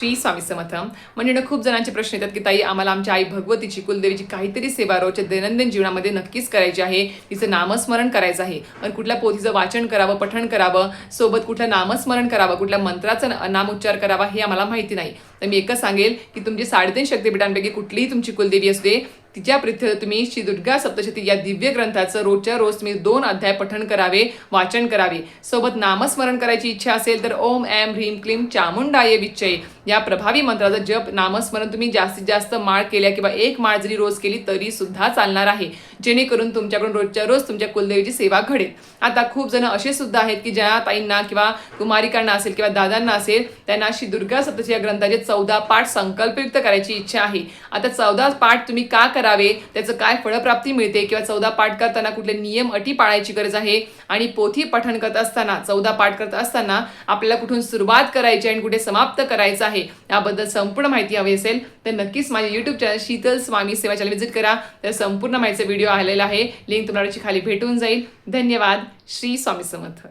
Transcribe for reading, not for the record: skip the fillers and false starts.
श्री स्वामी समर्थ. म्हणजे खूप जणांचे प्रश्न येतात की ताई आम्हाला आमच्या आई भगवतीची कुलदेवीची काहीतरी सेवा रोजच्या दैनंदिन जीवनामध्ये नक्कीच करायची आहे. तिचं नामस्मरण करायचं आहे. पण कुठल्या पोथीचं वाचन करावं, पठण करावं, सोबत कुठलं नामस्मरण करावं, कुठल्या मंत्राचं नामोच्चार करावा हे आम्हाला माहिती नाही. तर मी एकच सांगेल की तुमची 3.5 शक्तिपीठांपैकी कुठलीही तुमची कुलदेवी असते, तिच्या प्रित्यर्थ तुम्ही श्री दुर्गा सप्तशती या दिव्य ग्रंथाचं रोजच्या रोज तुम्ही 2 अध्याय पठण करावे, वाचन करावे. सोबत नामस्मरण करायची इच्छा असेल तर ओम ऐं ह्रीं क्लीं चामुंडाय विच्चे या प्रभावी मंत्राचा जप नामस्मरण तुम्ही जास्तीत जास्त माळ केल्या किंवा एक माळ जरी रोज केली तरी सुद्धा चालणार आहे, जेणेकरून तुमच्याकडून रोजच्या रोज तुमच्या कुलदेवीची सेवा घडेल. आता खूप जण असे सुद्धा आहेत की ज्या ताईंना किंवा कुमारिकांना असेल किंवा दादांना असेल त्यांना श्री दुर्गा सप्तशती या ग्रंथाचे 14 पाठ संकल्पयुक्त करायची इच्छा आहे. आता 14 पाठ तुम्ही का करावे, त्याचं काय फळप्राप्ती मिळते किंवा 14 पाठ करताना कुठले नियम अटी पाळायची गरज आहे आणि पोथी पठण करत असताना 14 पाठ करत असताना आपल्याला कुठून सुरुवात करायची आणि कुठे समाप्त करायचं आहे याबद्दल संपूर्ण माहिती हवी असेल तर नक्कीच माझ्या YouTube चॅनल शीतल स्वामी सेवा चॅनल व्हिजिट करा. तर संपूर्ण माहितीचा व्हिडिओ आलेला आहे, लिंक तुम्हाला खाली भेटून जाईल. धन्यवाद. श्री स्वामी समर्थ.